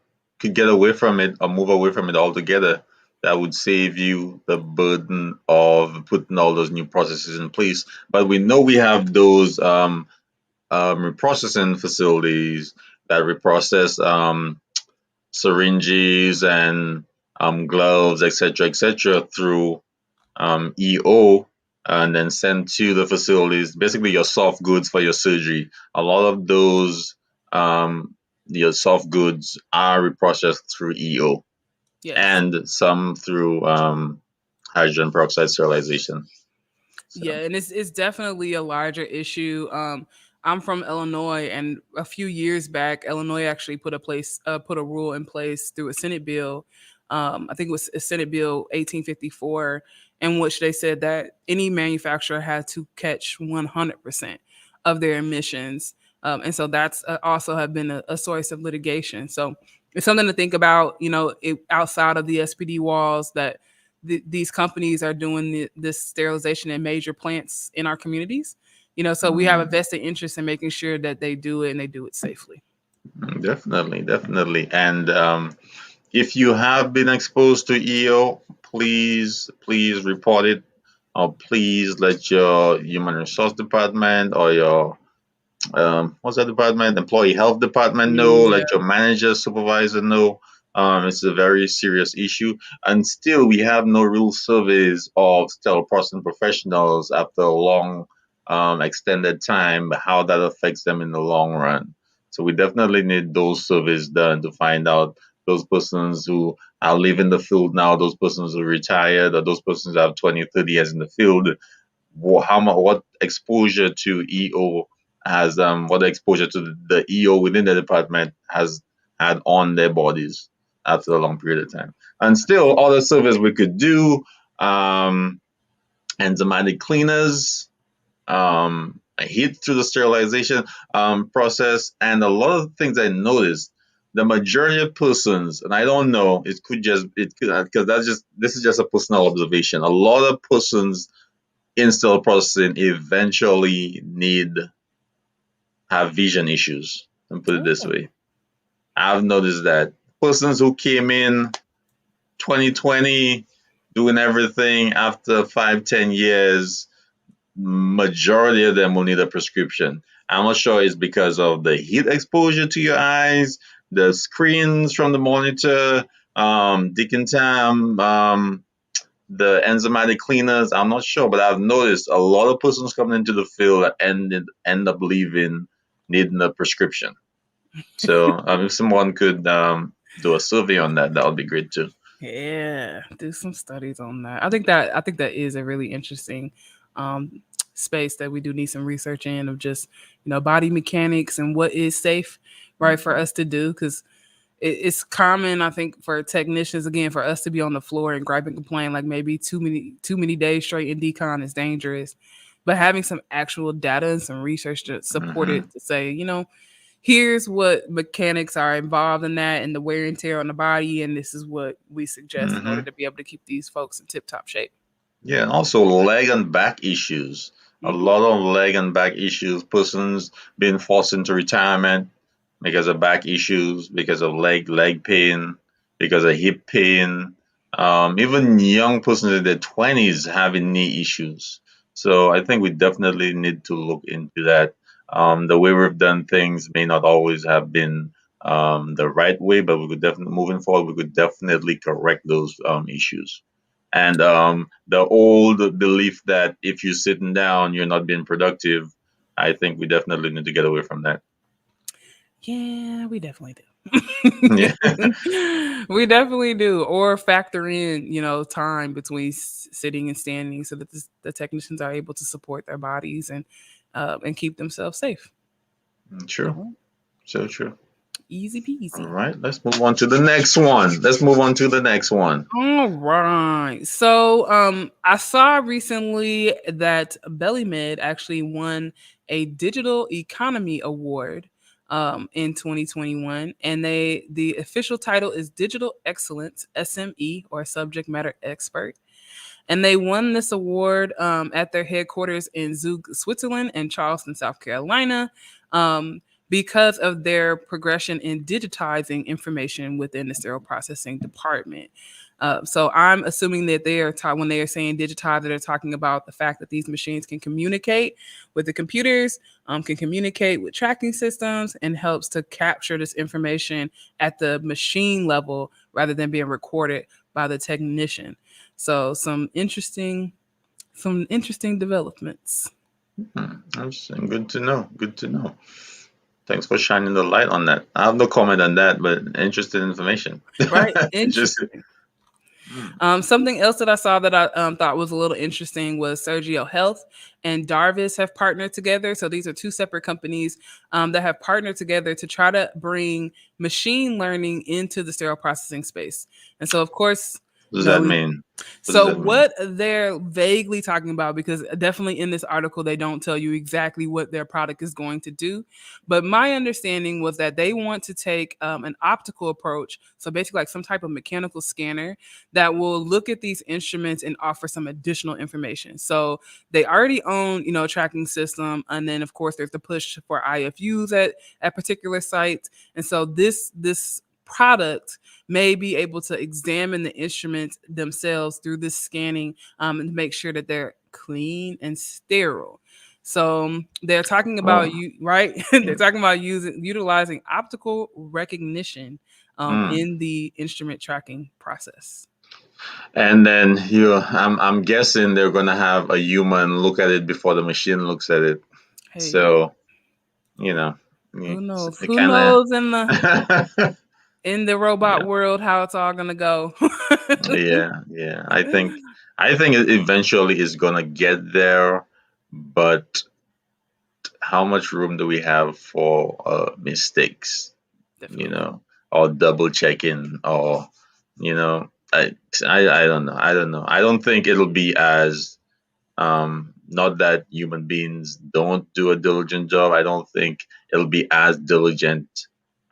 could get away from it or move away from it altogether, that would save you the burden of putting all those new processes in place. But we know we have those reprocessing facilities that reprocess syringes and gloves, etc., through EO, and then sent to the facilities. Basically, your soft goods for your surgery. A lot of those your soft goods are reprocessed through EO, Yes. and some through hydrogen peroxide sterilization. So. Yeah, and it's definitely a larger issue. I'm from Illinois, and a few years back, Illinois actually put a rule in place through a Senate bill. I think it was a Senate Bill 1854, in which they said that any manufacturer had to catch 100% of their emissions, and so that's also have been a source of litigation. So it's something to think about. Outside of the SPD walls that these companies are doing this sterilization in major plants in our communities. So we have a Mm, vested interest in making sure that they do it and they do it safely. definitely, definitely. And if you have been exposed to EO, please report it, or please let your human resource department or your what's that department? Employee health department know. Yeah. Let your manager, supervisor know. It's a very serious issue, and still we have no real surveys of sterile processing professionals after a long, extended time. How that affects them in the long run. So we definitely need those surveys done to find out those persons who are leaving the field now, those persons who retired, or those persons who have 20, 30 years in the field, how much, what exposure to EO has what exposure to the EO within the department has had on their bodies after a long period of time. And still other surveys we could do, enzymatic cleaners, heat through the sterilization process. And a lot of things I noticed, the majority of persons, and I don't know, it could just it could because that's just this is just a personal observation. A lot of persons in sterile processing eventually have vision issues. And put it this Oh, way, I've noticed that persons who came in 2020 doing everything after 5-10 years, majority of them will need a prescription. I'm not sure it's because of the heat exposure to your eyes, the screens from the monitor, decontam, the enzymatic cleaners. I'm not sure, but I've noticed a lot of persons coming into the field that end up leaving needing a prescription. So if someone could do a survey on that, that would be great too. yeah. Do some studies on that. I think that is a really interesting um, space that we do need some research in of just body mechanics and what is safe, right, for us to do because it's common, I think, for technicians again for us to be on the floor and gripe and complain like maybe too many days straight in decon is dangerous, but having some actual data and some research to support Hmm. it to say, here's what mechanics are involved in that and the wear and tear on the body, and this is what we suggest in order Hmm. to be able to keep these folks in tip top shape. Yeah, and also leg and back issues. A Hmm. lot of leg and back issues. Persons being forced into retirement because of back issues, because of leg pain, because of hip pain. Even young persons in their 20s having knee issues. So I think we definitely need to look into that. The way we've done things may not always have been the right way, but we could definitely moving forward. We could definitely correct those issues. And the old belief that if you're sitting down, you're not being productive, I think we definitely need to get away from that. Yeah, we definitely do. Yeah. We definitely do. Or factor in, time between sitting and standing so that the technicians are able to support their bodies and keep themselves safe. True. Oh, So true. easy All peasy. right. Let's move on to the next one. Let's move on to the next one. All right. So I saw recently that BellyMed actually won a digital economy award in 2021, and the official title is Digital Excellence SME or Subject Matter Expert. And they won this award at their headquarters in Zug, Switzerland, and Charleston, South Carolina, because of their progression in digitizing information within the sterile processing department. So I'm assuming that they are when they are saying digitize, they're talking about the fact that these machines can communicate with the computers, can communicate with tracking systems, and helps to capture this information at the machine level rather than being recorded by the technician. So some interesting developments. Interesting. Good to know. Good to know. Thanks for shining the light on that. I have no comment on that, but interesting information. Right. Just Interesting. Something else that I saw that I thought was a little interesting was Sergio Health and Darvis have partnered together. So these are two separate companies that have partnered together to try to bring machine learning into the sterile processing space. And so, of course, what does that we mean? What does so that mean? what they're vaguely talking about, because definitely in this article they don't tell you exactly what their product is going to do, but my understanding was that they want to take an optical approach, so basically like some type of mechanical scanner that will look at these instruments and offer some additional information. So they already own, a tracking system, and then of course there's the push for IFUs at particular sites, and so this product may be able to examine the instruments themselves through this scanning and make sure that they're clean and sterile. So they're talking Oh, about you, right? They're talking about utilizing optical recognition mm. in the instrument tracking process. And then I'm guessing they're gonna have a human look at it before the machine looks at it. Hey, So you know, who knows? it Who kind of. knows in the robot Yeah, world how it's all gonna go? yeah. I think it eventually is gonna get there, but how much room do we have for mistakes? You Definitely. know, or double checking, or you know, I don't know. I don't know. I don't think it'll be as Not that human beings don't do a diligent job. I don't think it'll be as diligent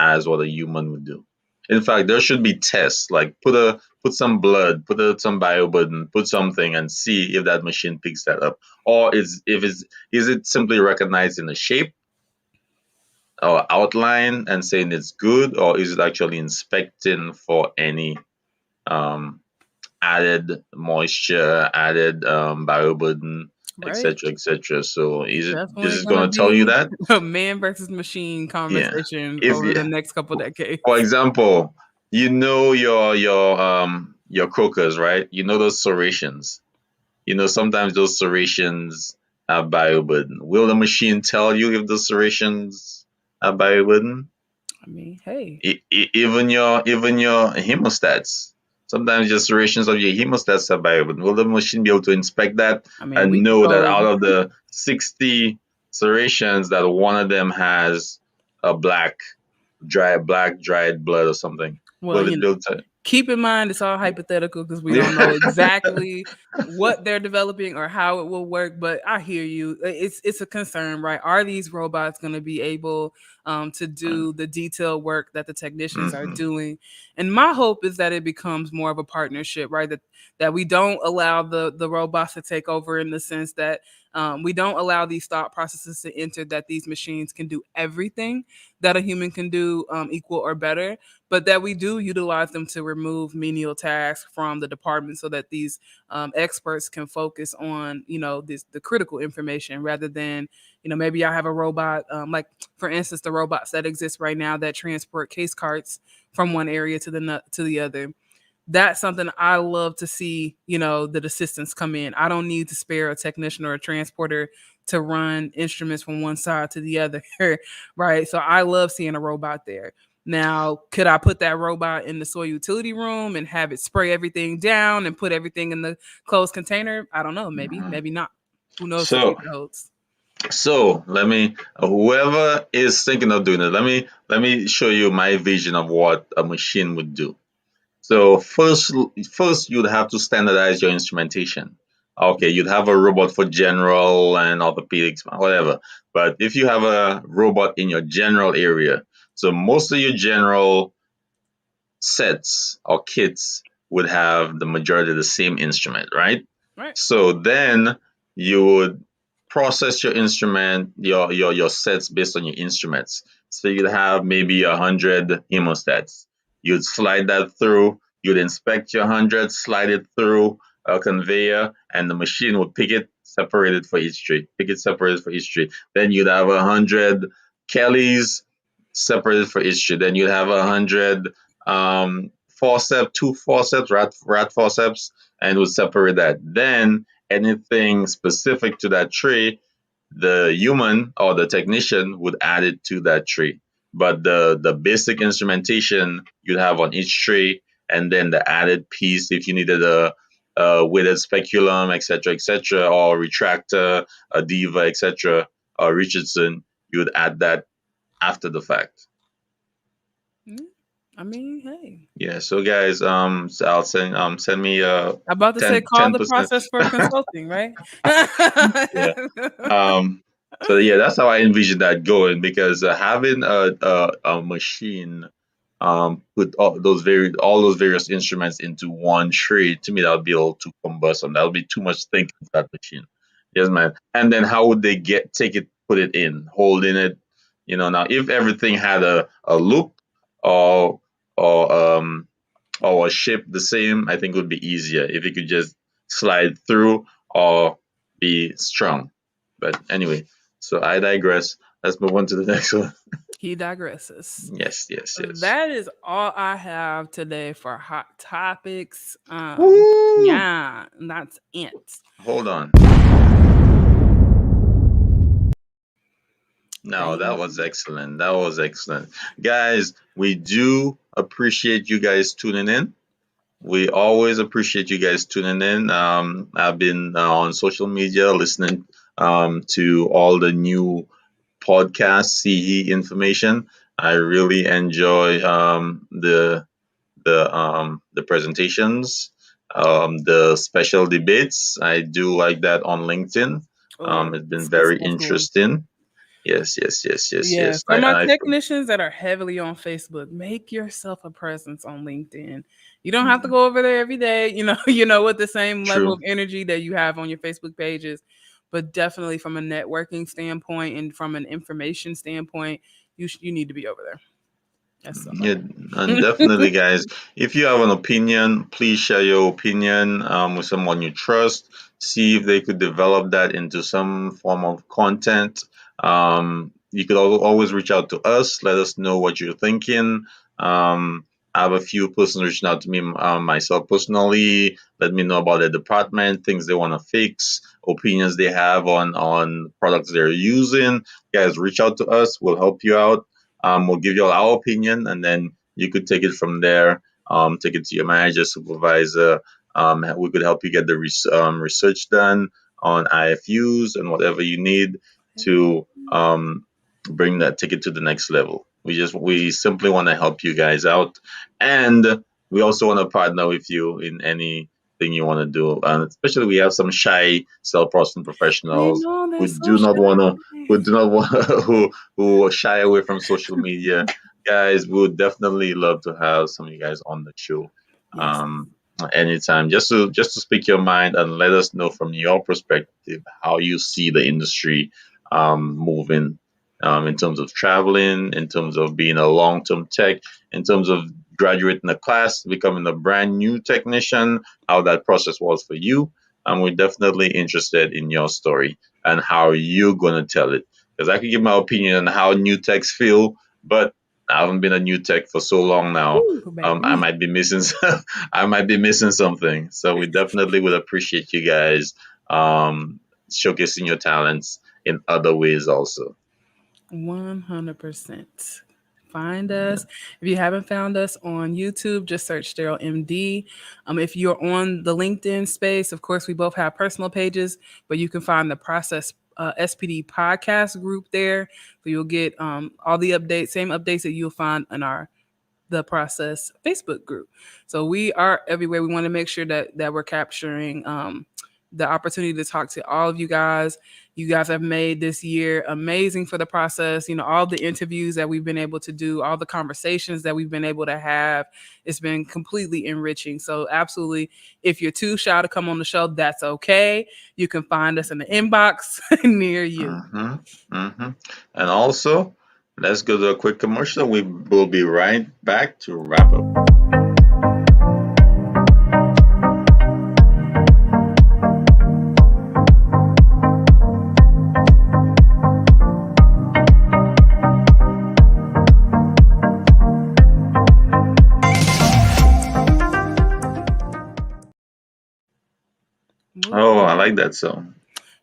as what a human would do. In fact, there should be tests like put some blood, some bioburden, put something, and see if that machine picks that up, or is it simply recognizing the shape or outline and saying it's good, or is it actually inspecting for any um, added moisture, added bioburden, Right. etc., etc. So It's is definitely it going to going to tell you be that? a man versus machine Yeah. conversation If over the next couple For decades. example, you know your croakers, right? You know those serrations. You know sometimes those serrations have bioburden. Will the machine tell you if the serrations have bioburden? I mean, hey, Even your hemostats. Sometimes just serrations of your hemostats are bioburden. Will the machine be able to inspect that I mean, we and could know that go. out of the 60 serrations that one of them has a black dried blood or something? Well, Will it build to? keep in mind it's all hypothetical because we don't know exactly what they're developing or how it will work. But I hear you. It's a concern, right? Are these robots going to be able to do the detailed work that the technicians are Mm-hmm. doing? And my hope is that it becomes more of a partnership, right? That we don't allow the robots to take over in the sense that we don't allow these thought processes to enter that these machines can do everything that a human can do equal or better, but that we do utilize them to remove menial tasks from the department so that these experts can focus on, the critical information rather than, maybe I have a robot, like for instance, the robots that exist right now that transport case carts from one area to the other. That's something I love to see, the assistants come in. I don't need to spare a technician or a transporter to run instruments from one side to the other, right? So I love seeing a robot there. Now, could I put that robot in the soil utility room and have it spray everything down and put everything in the closed container? I don't know. Maybe, Mm-hmm. maybe not. Who knows the So future holds? let me whoever is thinking of doing it, let me show you my vision of what a machine would do. So first you'd have to standardize your instrumentation. Okay, you'd have a robot for general and orthopedics, whatever. But if you have a robot in your general area, so most of your general sets or kits would have the majority of the same instrument, right? Right. So then you would process your instrument, your sets based on your instruments. So you'd have maybe 100 hemostats. You'd slide that through. You'd inspect your 100, slide it through a conveyor, and the machine would pick it, separate it for each tree. Pick it, separated for each tree. Then you'd have 100 Kellys separated for each tree. Then you'd have 100 two forceps, rat forceps, and would separate that. Then anything specific to that tree, the human or the technician would add it to that tree. But the basic instrumentation you'd have on each tree, and then the added piece if you needed a weighted speculum, etc., or retractor, a diva, etc., or Richardson, you would add that after the fact. Mm, I mean, hey. Yeah, so guys, so I'll send me I'm about to say call the 10%. process for consulting, right? Yeah. Um, so yeah, that's how I envision that going because having a machine put all those various instruments into one tray, to me that would be a little too cumbersome. That would be too much thinking for that machine. Yes, man. And then how would they take it, put it in, holding it? Now if everything had a loop or or um or a shape the same, I think it would be easier if it could just slide through or be strong. But anyway, so I digress. Let's move on to the next one. He digresses. Yes, yes, yes. That is all I have today for hot topics. Woo! Yeah, and that's it. Hold on. No, that was Damn. excellent. That was excellent. Guys, we do appreciate you guys tuning in. We always appreciate you guys tuning in. I've been on social media listening to all the new podcast CE information. I really enjoy the presentations, the special debates. I do like that on LinkedIn. or It's been very schools. interesting. Yes, yes, yes, yes, Yeah, yes. for my technicians that are heavily on Facebook, make yourself a presence on LinkedIn. You don't have to go over there every day, with the same level True. of energy that you have on your Facebook pages, but definitely from a networking standpoint and from an information standpoint, you need to be over there. That's all I Yeah, and definitely, guys, if you have an opinion, please share your opinion with someone you trust. See if they could develop that into some form of content. You could always reach out to us. Let us know what you're thinking. I have a few persons reaching out to me myself personally. Let me know about their department, things they want to fix, opinions they have on products they're using. Guys, reach out to us. We'll help you out. We'll give you all our opinion, and then you could take it from there. Take it to your manager, supervisor. We could help you get the research done on IFUs and whatever you need to bring that ticket to the next level. We simply want to help you guys out, and we also want to partner with you in anything you want to do. And especially, we have some shy cell processing I professionals know they're who so do not want to, shy. who do not want, who shy away from social media. Guys, we would definitely love to have some of you guys on the show. Yes. Um, Anytime, just to speak your mind and let us know from your perspective how you see the industry moving, in terms of traveling, in terms of being a long-term tech, in terms of graduating a class, becoming a brand new technician, how that process was for you. And we're definitely interested in your story and how you're going to tell it. Because I could give my opinion on how new techs feel, but I haven't been a new tech for so long now. Ooh, I baby. might be missing I might be missing something. So we definitely would appreciate you guys showcasing your talents in other ways also. 100%. Find us. If you haven't found us on YouTube, just search Sterile MD. If you're on the LinkedIn space, of course, we both have personal pages, but you can find the Process SPD podcast group there. So you'll get all the updates, same updates that you'll find in our the process Facebook group. So we are everywhere. We want to make sure that we're capturing the opportunity to talk to all of you guys. You guys have made this year amazing for the process. All the interviews that we've been able to do, all the conversations that we've been able to have, it's been completely enriching. So absolutely, if you're too shy to come on the show, that's okay. You can find us in the inbox near you. Mm-hmm. Mm-hmm. And also, let's go to a quick commercial. We will be right back to wrap up. Oh, I like that song.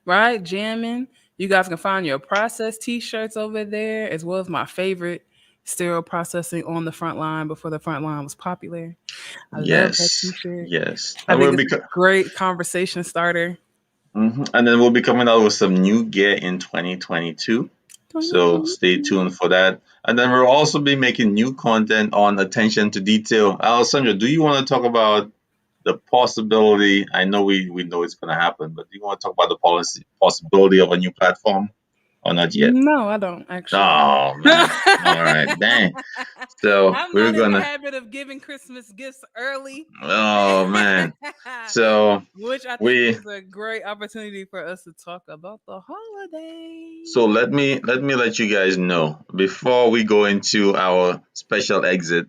Right? Jamming. You guys can find your process t-shirts over there, as well as my favorite sterile processing on the front line before the front line was popular. I love that Yes, t-shirt. yes. I And think it's a great conversation starter. and then we'll be coming out with some new gear in 2022. So stay tuned for that. And then we'll also be making new content on attention to detail. Alessandra, do you want to talk about the possibility? I know we know it's going to happen, but do you want to talk about the possibility of a new platform or not yet? No, I don't actually. Oh man! All right, dang. So I'm we're not in the gonna. habit of giving Christmas gifts early. Oh man! So Which I think we is a great opportunity for us to talk about the So holidays. let me let you guys know before we go into our special exit.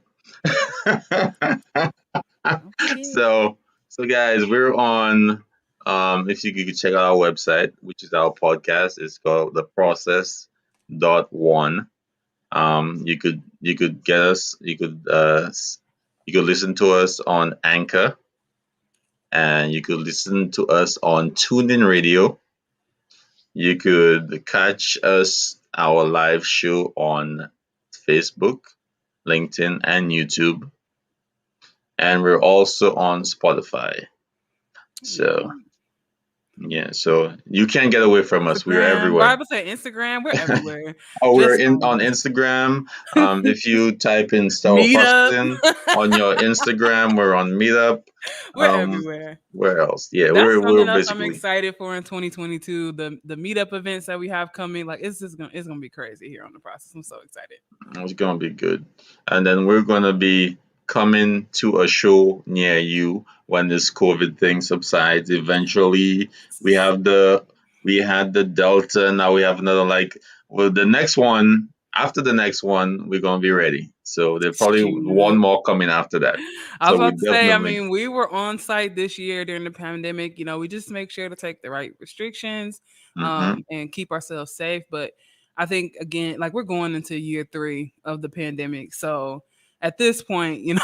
Okay. So guys, we're on. If you could check out our website, which is our podcast, it's called the process dot one. You could get us. You could listen to us on Anchor, and you could listen to us on TuneIn Radio. You could catch us our live show on Facebook, LinkedIn, and YouTube, and we're also on Spotify. Yeah. So Yeah, so you can't get away from us. We're Instagram. Why everywhere. would say Instagram? We're everywhere. Oh, we're Just in find on us. Instagram. If you type in Star Meetup. Hustling on your Instagram, we're on Meetup. We're Um, everywhere. where else? Yeah, That's we're something else I'm basically excited for in 2022. The meetup events that we have coming, like it's gonna be crazy here on the process. I'm so excited. it's gonna be good. And then we're gonna be coming to a show near you when this COVID thing subsides. Eventually, we have the we had the Delta. Now we have another like. Well, the next one after the next one, we're gonna be ready. So there's probably one Shoot. more coming after that. I was So we about to say, I definitely. mean, we were on site this year during the pandemic. We just make sure to take the right restrictions, Hmm. and keep ourselves safe. But I think again, like we're going into year 3 of the pandemic, so at this point, you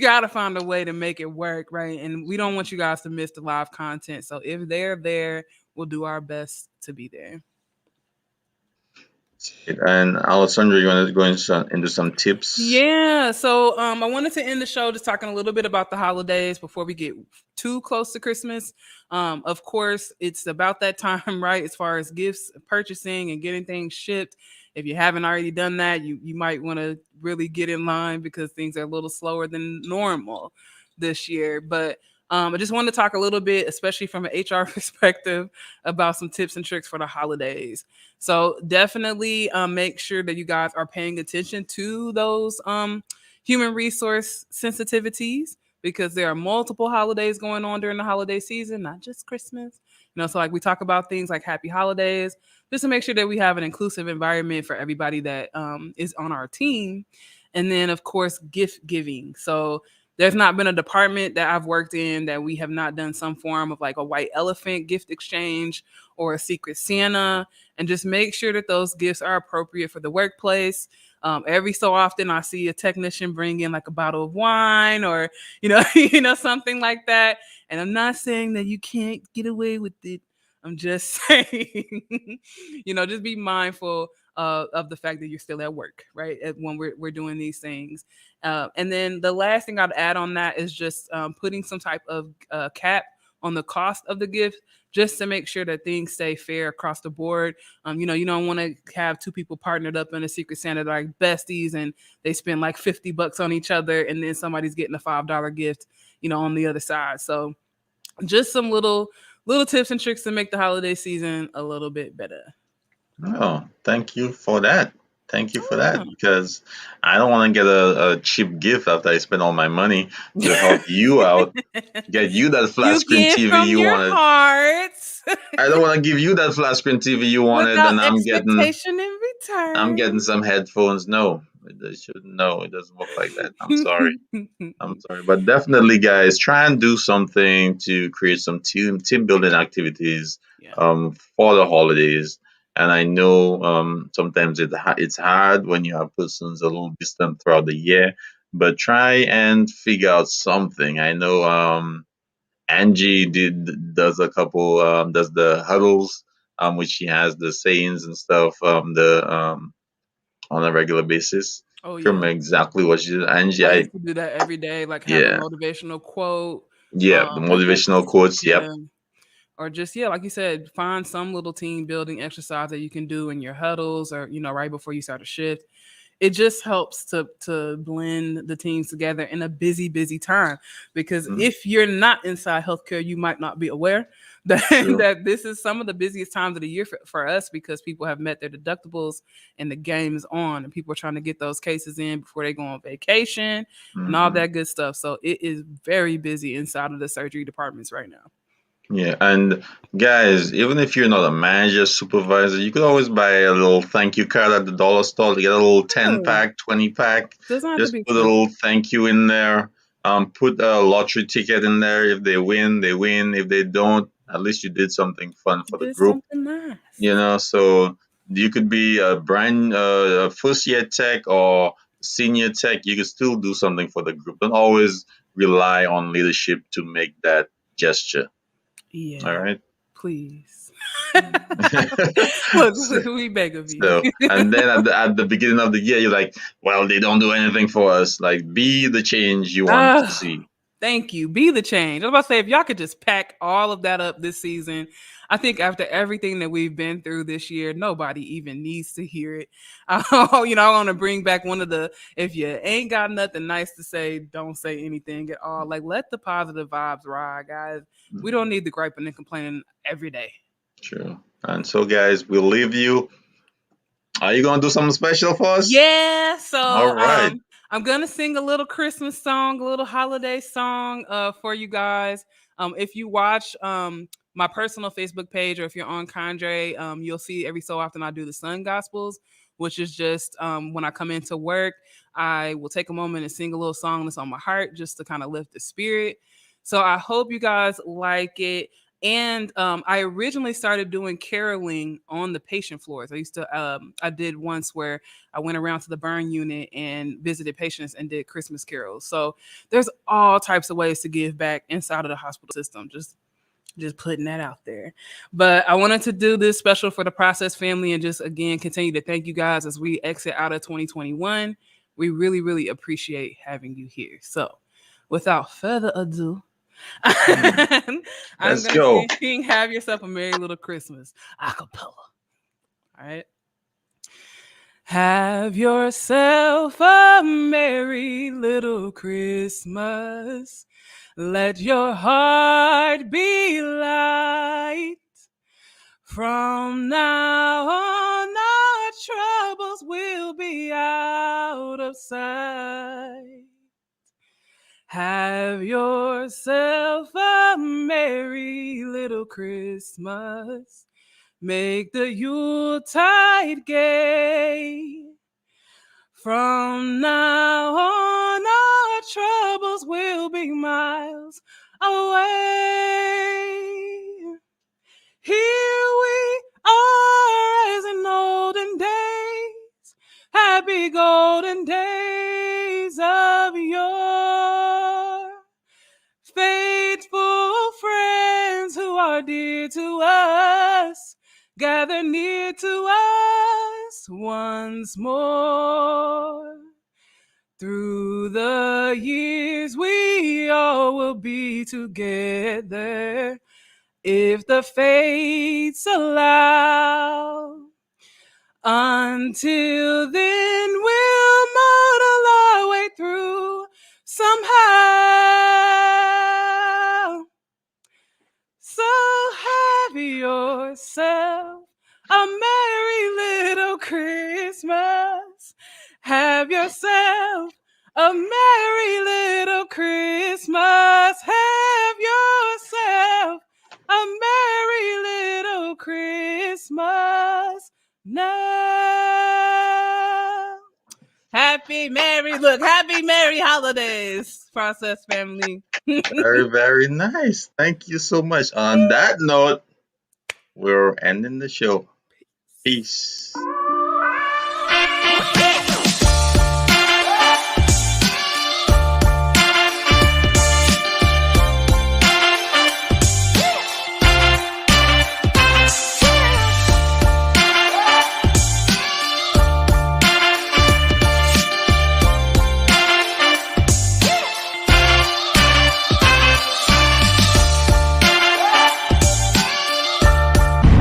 got to find a way to make it work, right? And we don't want you guys to miss the live content. So if they're there, we'll do our best to be there. And Alessandra, you want to go into some tips? Yeah, so I wanted to end the show just talking a little bit about the holidays before we get too close to Christmas. Of course, it's about that time, right? As far as gifts, purchasing, and getting things shipped. If you haven't already done that, you might want to really get in line because things are a little slower than normal this year. But I just wanted to talk a little bit, especially from an HR perspective, about some tips and tricks for the holidays. So definitely make sure that you guys are paying attention to those human resource sensitivities because there are multiple holidays going on during the holiday season, not just Christmas. So like we talk about things like happy holidays, just to make sure that we have an inclusive environment for everybody that is on our team. And then, of course, gift giving. So there's not been a department that I've worked in that we have not done some form of like a white elephant gift exchange or a secret Santa, and just make sure that those gifts are appropriate for the workplace. Every so often, I see a technician bring in like a bottle of wine or something like that. And I'm not saying that you can't get away with it. I'm just saying, just be mindful of the fact that you're still at work, right? When we're doing these things. And then the last thing I'd add on that is just putting some type of cap on the cost of the gift just to make sure that things stay fair across the board. You don't want to have two people partnered up in a secret Santa like besties and they spend like $50 on each other and then somebody's getting a $5 gift, on the other side. So just some little tips and tricks to make the holiday season a little bit better. Oh, thank you for that. Thank you for Yeah. that because I don't want to get a cheap gift after I spend all my money to help you out, get you that flat You screen give TV from you your wanted. heart I don't want to give you that flat screen TV you wanted, without and expectation in I'm getting return. some headphones. No, it doesn't work like that. I'm sorry. I'm sorry, but definitely, guys, try and do something to create some team building activities Yeah. for the holidays. And I know sometimes it's hard when you have persons a little distant throughout the year, but try and figure out something. I know Angie does a couple does the huddles which she has the sayings and stuff the on a regular basis. Oh From yeah. exactly what she did. Angie, I used to do that every day, like have a yeah, motivational quote. the Or just motivational quotes. Yep. yeah. Or just like you said, find some little team building exercise that you can do in your huddles or right before you start a shift. It just helps to blend the teams together in a busy time, because Mhm. if you're not inside healthcare, you might not be aware that True. that this is some of the busiest times of the year for us, because people have met their deductibles and the game is on and people are trying to get those cases in before they go on vacation and all Hmm. that good stuff. So it is very busy inside of the surgery departments right now. Yeah, and guys, even if you're not a manager, supervisor, you could always buy a little thank you card at the dollar store to get a little 10 Yeah, pack, 20 pack. doesn't have to Just be put a expensive. little thank you in there. Put a lottery ticket in there. If they win, they win. If they don't, at least you did something fun for the Did group. something nice. So you could be a first year tech or senior tech. You could still do something for the group. Don't always rely on leadership to make that gesture. All Yeah, right. please. Look, we beg of you. And then at the beginning of the year, you're like, well, they don't do anything for us. Like, be the change you want to Ah, see. Thank you. Be the change. I was about to say, if y'all could just pack all of that up this season, I think after everything that we've been through this year, nobody even needs to hear it. I want to bring back one of the, if you ain't got nothing nice to say, don't say anything at all. Like, let the positive vibes ride, guys. We don't need the griping and complaining every day. True. And so, guys, we'll leave you. Are you gonna do something special for us? Yeah, so All right. I'm gonna sing a little Christmas song, a little holiday song for you guys. If you watch my personal Facebook page or if you're on Candray, you'll see every so often I do the Sun Gospels, which is just when I come into work, I will take a moment and sing a little song that's on my heart just to kind of lift the spirit. So I hope you guys like it. And I originally started doing caroling on the patient floors. I did once where I went around to the burn unit and visited patients and did Christmas carols. So there's all types of ways to give back inside of the hospital system. Just putting that out there. But I wanted to do this special for the Process family and just again continue to thank you guys as we exit out of 2021. We really, really appreciate having you here. So without further ado, I'm Let's gonna go. sing "Have Yourself a Merry Little Christmas" a cappella. All right. Have yourself a merry little Christmas. Let your heart be light. From now on, our troubles will be out of sight. Have yourself a merry little Christmas. Make the Yuletide gay. From now on, our troubles will be miles away. Here we are as in olden days, happy golden days of yore. Faithful friends who are dear to us, gather near to us once more. Through the years we all will be together, if the fates allow. Until then, we'll muddle our way through somehow. So have yourself a merry little Christmas. Have yourself a merry little Christmas. Have yourself a merry little Christmas now. Happy merry holidays, Process family. Very, very nice. Thank you so much. On that note, we're ending the show. Peace.